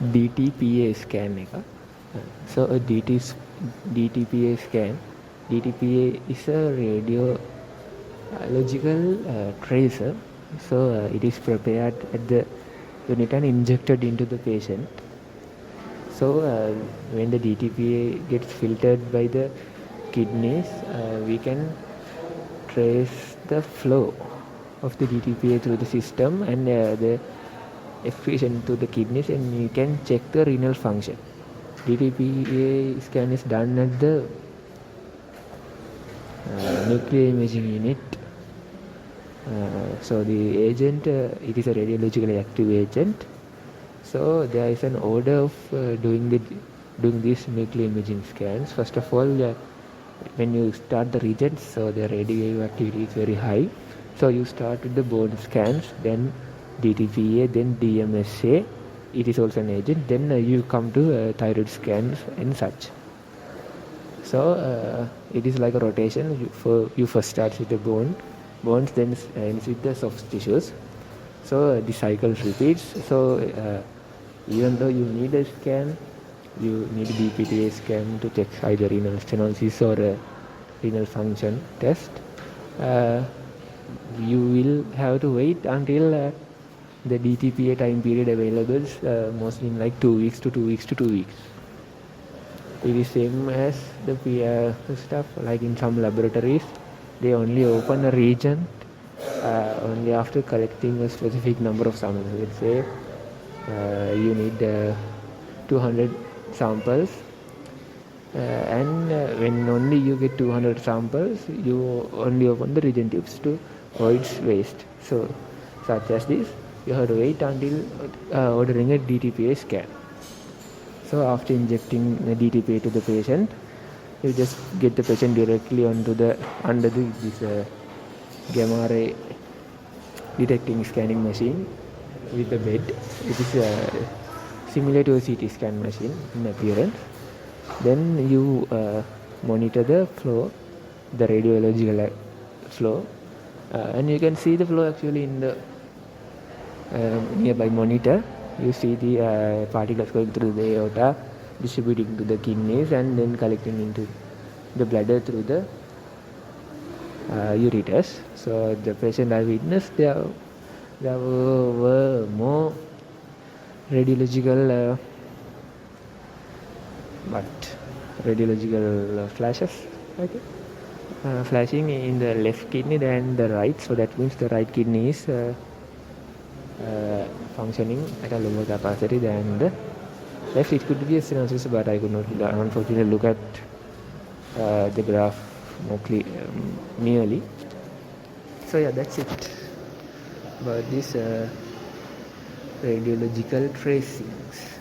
DTPA scan එක. So a DTPA scan. DTPA is a radiological tracer. So it is prepared at the unit and injected into the patient. So when the DTPA gets filtered by the kidneys, we can trace the flow of the DTPA through the system and the excretion to the kidneys, and you can check the renal function. DTPA scan is done at the nuclear imaging unit. So the agent, it is a radiologically active agent. So there is an order of doing these nuclear imaging scans. First of all, when you start the regions, so the radioactivity is very high. So you start with the bone scans, then DTPA, then DMSA. It is also an agent. Then you come to thyroid scans and such. So it is like a rotation. You first start with the bones, then ends with the soft tissues. So the cycle repeats. So even though you need a scan, you need a BPTA scan to check either renal stenosis or a renal function test. You will have to wait until the DTPA time period available, mostly in like 2 weeks to 2 weeks to 2 weeks. It is same as the stuff, like in some laboratories, they only open a region only after collecting a specific number of samples. Let's say you need 200 samples, and when only you get 200 samples, you only open the region tubes to avoid waste. So such as this, you have to wait until ordering a DTPA scan. So after injecting the DTPA to the patient, you just get the patient directly under this gamma ray detecting scanning machine with the bed. It is similar to a CT scan machine in appearance. Then you monitor the flow, the radiological flow, and you can see the flow actually in the nearby monitor. You see the particles going through the aorta, distributing to the kidneys, and then collecting into the bladder through the ureters. So the patient I witnessed, there were more radiological flashes, okay, flashing in the left kidney than the right. So that means the right kidney is functioning at a lower capacity than the left. It could be a stenosis, but I could not unfortunately look at the graph more nearly. So yeah, that's it about this radiological tracings.